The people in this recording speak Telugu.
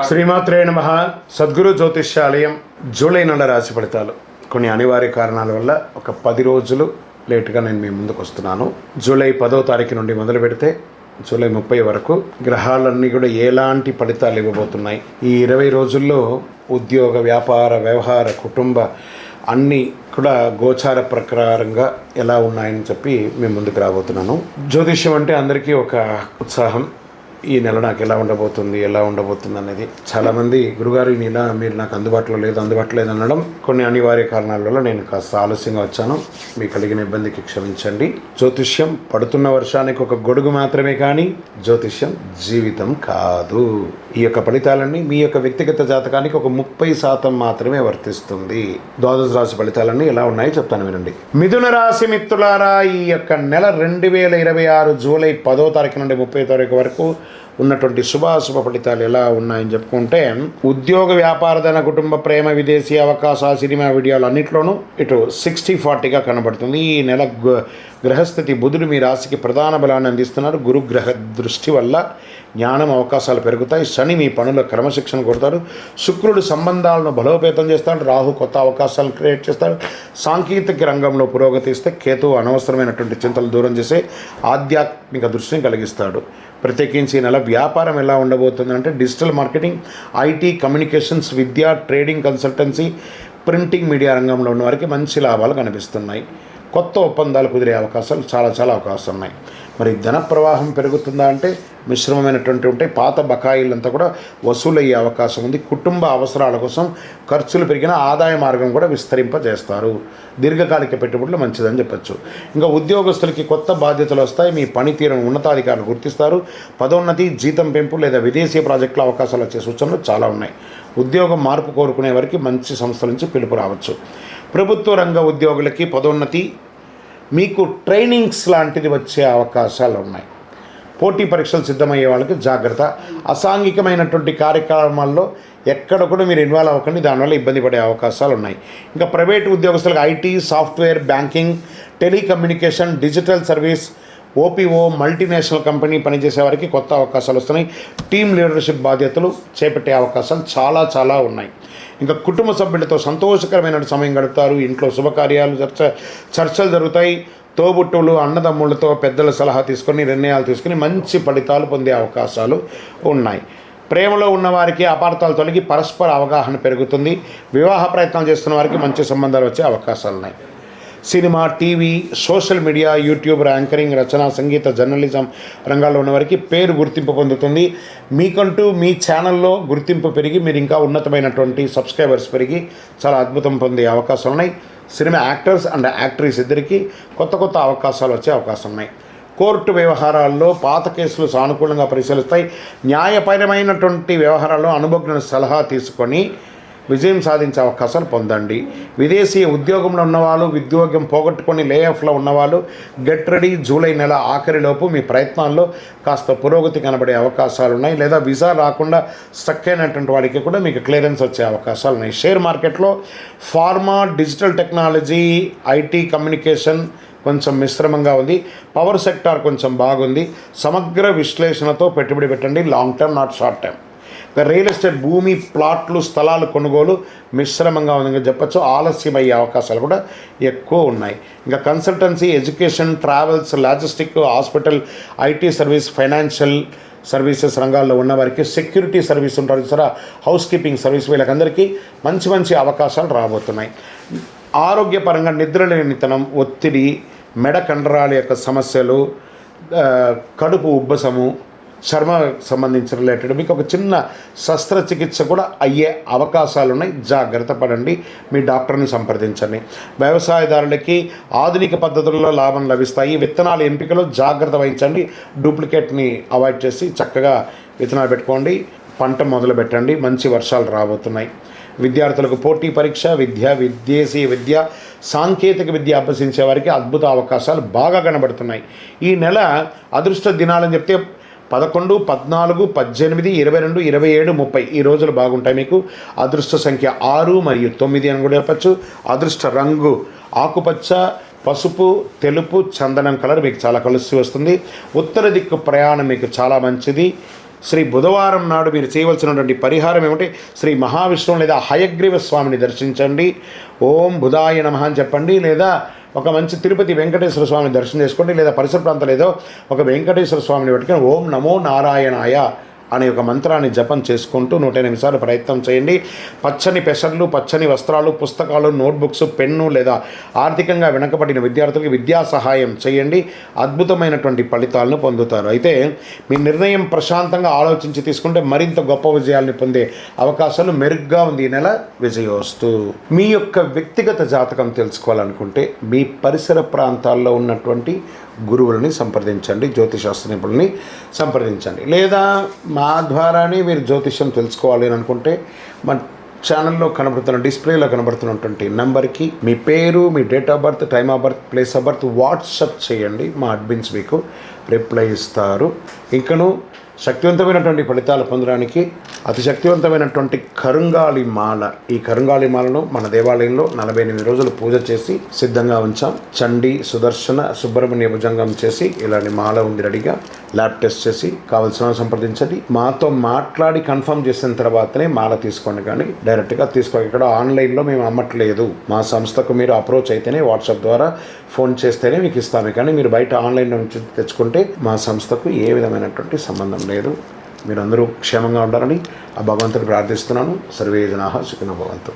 శ్రీమాత్రే నమః. సద్గురు జ్యోతిష్యాలయం జూలై నెల రాశి ఫలితాలు. కొన్ని అనివార్య కారణాల వల్ల ఒక 10 రోజులు లేటుగా నేను మీ ముందుకు వస్తున్నాను. జూలై 10వ తారీఖు నుండి మొదలు పెడితే జూలై 30 వరకు గ్రహాలన్నీ కూడా ఎలాంటి ఫలితాలు ఇవ్వబోతున్నాయి, ఈ 20 రోజుల్లో ఉద్యోగ, వ్యాపార, వ్యవహార, కుటుంబ అన్నీ కూడా గోచార ప్రకారంగా ఎలా ఉన్నాయని చెప్పి మేము ముందుకు రాబోతున్నాను. జ్యోతిష్యం అంటే అందరికీ ఒక ఉత్సాహం. ఈ నెల నాకు ఎలా ఉండబోతుంది అనేది చాలామంది గురుగారు ఈ నెల మీరు నాకు అందుబాటులో లేదు అనడం కొన్ని అనివార్య కారణాల వల్ల నేను కాస్త ఆలస్యంగా వచ్చాను. మీకు కలిగిన ఇబ్బందికి క్షమించండి. జ్యోతిష్యం పడుతున్న వర్షానికి ఒక గొడుగు మాత్రమే కానీ జ్యోతిష్యం జీవితం కాదు. ఈ యొక్క ఫలితాలన్నీ మీ యొక్క వ్యక్తిగత జాతకానికి ఒక 30% మాత్రమే వర్తిస్తుంది. ద్వాదశ రాశి ఫలితాలన్నీ ఎలా ఉన్నాయో చెప్తాను, వినండి. మిథున రాశి మిత్రులారా, ఈ యొక్క నెల 2026 జూలై 10వ తారీఖు నుండి 30వ తారీఖు వరకు ఉన్నటువంటి శుభాశుభ ఫలితాలు ఎలా ఉన్నాయని చెప్పుకుంటే, ఉద్యోగ, వ్యాపారధన, కుటుంబ, ప్రేమ, విదేశీ అవకాశాలు, సినిమా, వీడియోలు అన్నింటిలోనూ ఇటు 60-40గా కనబడుతుంది. ఈ నెల గ్రహస్థితి బుధుడు మీ రాశికి ప్రధాన బలాన్ని అందిస్తున్నారు. గురుగ్రహ దృష్టి వల్ల జ్ఞానం, అవకాశాలు పెరుగుతాయి. శని మీ పనుల క్రమశిక్షణ కొడతారు. శుక్రుడు సంబంధాలను బలోపేతం చేస్తాడు. రాహు కొత్త అవకాశాలను క్రియేట్ చేస్తాడు. సాంకేతిక రంగంలో పురోగతి ఇస్తే కేతువు అనవసరమైనటువంటి చింతలు దూరం చేసే ఆధ్యాత్మిక దృష్టిని కలిగిస్తాడు. ప్రత్యేకించి ఈ నెల వ్యాపారం ఎలా ఉండబోతుందంటే, డిజిటల్ మార్కెటింగ్, ఐటీ, కమ్యూనికేషన్స్, విద్య, ట్రేడింగ్, కన్సల్టెన్సీ, ప్రింటింగ్, మీడియా రంగంలో ఉన్న వారికి మంచి లాభాలు కనిపిస్తున్నాయి. కొత్త ఒప్పందాలు కుదిరే అవకాశాలు చాలా అవకాశాలు ఉన్నాయి. మరి ధన ప్రవాహం పెరుగుతుందా అంటే మిశ్రమమైనటువంటి ఉంటాయి. పాత బకాయిలంతా కూడా వసూలయ్యే అవకాశం ఉంది. కుటుంబ అవసరాల కోసం ఖర్చులు పెరిగిన ఆదాయ మార్గం కూడా విస్తరింపజేస్తారు. దీర్ఘకాలిక పెట్టుబడులు మంచిదని చెప్పచ్చు. ఇంకా ఉద్యోగస్తులకి కొత్త బాధ్యతలు వస్తాయి. మీ పనితీరును ఉన్నతాధికారులు గుర్తిస్తారు. పదోన్నతి, జీతం పెంపు లేదా విదేశీ ప్రాజెక్టుల అవకాశాలు వచ్చే సూచనలు చాలా ఉన్నాయి. ఉద్యోగం మార్పు కోరుకునే వారికి మంచి సంస్థల నుంచి పిలుపు రావచ్చు. ప్రభుత్వ రంగ ఉద్యోగులకి పదోన్నతి, మీకు ట్రైనింగ్స్ లాంటిది వచ్చే అవకాశాలు ఉన్నాయి. పోటీ పరీక్షలు సిద్ధమయ్యే వాళ్ళకి జాగ్రత్త. అసాంఘికమైనటువంటి కార్యక్రమాల్లో ఎక్కడ కూడా మీరు ఇన్వాల్వ్ అవ్వకండి, దానివల్ల ఇబ్బంది పడే అవకాశాలు ఉన్నాయి. ఇంకా ప్రైవేటు ఉద్యోగస్తులకు IT, software, banking, telecommunication, digital service, Oppo, multinational company పనిచేసే వారికి కొత్త అవకాశాలు వస్తున్నాయి. టీమ్ లీడర్షిప్ బాధ్యతలు చేపట్టే అవకాశాలు చాలా ఉన్నాయి. ఇంకా కుటుంబ సభ్యులతో సంతోషకరమైన సమయం గడుపుతారు. ఇంట్లో శుభకార్యాలు, చర్చలు జరుగుతాయి. తోబుట్టువులు, అన్నదమ్ములతో పెద్దల సలహా తీసుకొని నిర్ణయాలు తీసుకుని మంచి ఫలితాలు పొందే అవకాశాలు ఉన్నాయి. ప్రేమలో ఉన్నవారికి అపార్థాలు తొలగి పరస్పర అవగాహన పెరుగుతుంది. వివాహ ప్రయత్నాలు చేస్తున్న వారికి మంచి సంబంధాలు వచ్చే అవకాశాలు ఉన్నాయి. Cinema, TV, social media, YouTube, anchoring, రచన, సంగీత, జర్నలిజం రంగాల్లో ఉన్నవారికి పేరు గుర్తింపు పొందుతుంది. మీకంటూ మీ ఛానల్లో గుర్తింపు పెరిగి మీరు ఇంకా ఉన్నతమైనటువంటి సబ్స్క్రైబర్స్ పెరిగి చాలా అద్భుతం పొందే అవకాశాలు ఉన్నాయి. సినిమా యాక్టర్స్ అండ్ యాక్ట్రెస్ ఇద్దరికి కొత్త అవకాశాలు వచ్చే అవకాశం ఉన్నాయి. కోర్టు వ్యవహారాల్లో పాత కేసులు సానుకూలంగా పరిశీలిస్తాయి. న్యాయపరమైనటువంటి వ్యవహారాల్లో అనుభవజ్ఞ సలహా తీసుకొని విజయం సాధించే అవకాశాలు పొందండి. విదేశీ ఉద్యోగంలో ఉన్నవాళ్ళు, ఉద్యోగం పోగొట్టుకొని లేఆఫ్లో ఉన్నవాళ్ళు గెట్ రెడీ. జూలై నెల ఆఖరిలోపు మీ ప్రయత్నాల్లో కాస్త పురోగతి కనబడే అవకాశాలు ఉన్నాయి. లేదా వీసా రాకుండా స్టక్ అయినటువంటి వాడికి కూడా మీకు క్లియరెన్స్ వచ్చే అవకాశాలు ఉన్నాయి. షేర్ మార్కెట్లో pharma, digital technology, IT, communication కొంచెం మిశ్రమంగా ఉంది. పవర్ సెక్టార్ కొంచెం బాగుంది. సమగ్ర విశ్లేషణతో పెట్టుబడి పెట్టండి. Long term, not short term. Real estate, భూమి, ప్లాట్లు, స్థలాలు కొనుగోలు మిశ్రమంగా ఉందని చెప్పచ్చు. ఆలస్యమయ్యే అవకాశాలు కూడా ఎక్కువ ఉన్నాయి. ఇంకా consultancy, education, travels, logistic, hospital, IT service, financial services రంగాల్లో ఉన్నవారికి, సెక్యూరిటీ సర్వీస్ ఉంటారు సరే, హౌస్ కీపింగ్ సర్వీస్, వీళ్ళకందరికీ మంచి అవకాశాలు రాబోతున్నాయి. ఆరోగ్యపరంగా నిద్రలేనితనం, ఒత్తిడి, మెడ కండరాల యొక్క సమస్యలు, కడుపు ఉబ్బసము, చర్మ సంబంధించిన రిలేటెడ్ మీకు ఒక చిన్న శస్త్రచికిత్స కూడా అయ్యే అవకాశాలు ఉన్నాయి. జాగ్రత్త పడండి. మీ డాక్టర్ని సంప్రదించండి. వ్యవసాయదారులకి ఆధునిక పద్ధతుల్లో లాభం లభిస్తాయి. విత్తనాల ఎంపికలో జాగ్రత్త వహించండి. డూప్లికేట్ని అవాయిడ్ చేసి చక్కగా విత్తనాలు పెట్టుకోండి. పంట మొదలు పెట్టండి. మంచి వర్షాలు రాబోతున్నాయి. విద్యార్థులకు పోటీ పరీక్ష, విదేశీ విద్య, సాంకేతిక విద్య అభ్యసించే వారికి అద్భుత అవకాశాలు బాగా కనబడుతున్నాయి. ఈ నెల అదృష్ట దినాలని చెప్తే 11, 14, 18, 22, 27, 30 ఈ రోజులు బాగుంటాయి. మీకు అదృష్ట సంఖ్య 6 మరియు 9 అని కూడా చెప్పచ్చు. అదృష్ట రంగు ఆకుపచ్చ, పసుపు, తెలుపు, చందనం కలర్ మీకు చాలా కలిసి వస్తుంది. ఉత్తర దిక్కు ప్రయాణం మీకు చాలా మంచిది. శ్రీ బుధవారం నాడు మీరు చేయవలసినటువంటి పరిహారం ఏమిటి, శ్రీ మహావిష్ణువు లేదా హయగ్రీవ స్వామిని దర్శించండి. ఓం బుధాయ నమః అని చెప్పండి. లేదా ఒక మంచి తిరుపతి వెంకటేశ్వర స్వామిని దర్శనం చేసుకోండి. లేదా పరిసర ప్రాంతాలు ఏదో ఒక వెంకటేశ్వర స్వామిని పెట్టుకొని ఓం నమో నారాయణాయ అనే ఒక మంత్రాన్ని జపం చేసుకుంటూ 108 నిమిషాలు ప్రయత్నం చేయండి. పచ్చని పెసర్లు, పచ్చని వస్త్రాలు, పుస్తకాలు, నోట్బుక్స్, పెన్ను లేదా ఆర్థికంగా వెనకబడిన విద్యార్థులకు విద్యా సహాయం చేయండి. అద్భుతమైనటువంటి ఫలితాలను పొందుతారు. అయితే మీ నిర్ణయం ప్రశాంతంగా ఆలోచించి తీసుకుంటే మరింత గొప్ప విజయాల్ని పొందే అవకాశాలు మెరుగ్గా ఉంది ఈ నెల. విజయోస్తు. మీ యొక్క వ్యక్తిగత జాతకం తెలుసుకోవాలనుకుంటే మీ పరిసర ప్రాంతాల్లో ఉన్నటువంటి గురువులని సంప్రదించండి, జ్యోతిశాస్త్ర నిపుణుల్ని సంప్రదించండి. లేదా మా ద్వారానే మీరు జ్యోతిష్యం తెలుసుకోవాలి అని అనుకుంటే మా ఛానల్లో కనబడుతున్న డిస్ప్లేలో కనబడుతున్నటువంటి నెంబర్కి మీ పేరు, మీ date of birth, time of birth, place of birth WhatsApp చేయండి. మా అడ్మిన్స్ మీకు రిప్లై ఇస్తారు. ఇంకను శక్తివంతమైనటువంటి ఫలితాలు పొందడానికి అతి శక్తివంతమైనటువంటి కరుంగాళి మాల, ఈ కరుంగాళి మాలను మన దేవాలయంలో 48 రోజులు పూజ చేసి సిద్ధంగా ఉంచాం. చండీ, సుదర్శన, సుబ్రహ్మణ్య భుజంగం చేసి ఇలాంటి మాల ఉంది రెడీగా. ల్యాబ్ టెస్ట్ చేసి కావాల్సిన సంప్రదించండి. మాతో మాట్లాడి కన్ఫర్మ్ చేసిన తర్వాతనే మాల తీసుకోండి, కానీ డైరెక్ట్గా తీసుకోండి. ఇక్కడ ఆన్లైన్లో మేము అమ్మట్లేదు. మా సంస్థకు మీరు అప్రోచ్ అయితేనే, వాట్సాప్ ద్వారా ఫోన్ చేస్తేనే మీకు ఇస్తాము. కానీ మీరు బయట ఆన్లైన్ నుంచి తెచ్చుకుంటే మా సంస్థకు ఏ విధమైనటువంటి సంబంధం లేదు. మీరందరూ క్షేమంగా ఉండాలని ఆ భగవంతుని ప్రార్థిస్తున్నాను. సర్వే జనాః సుఖినో భవంతు.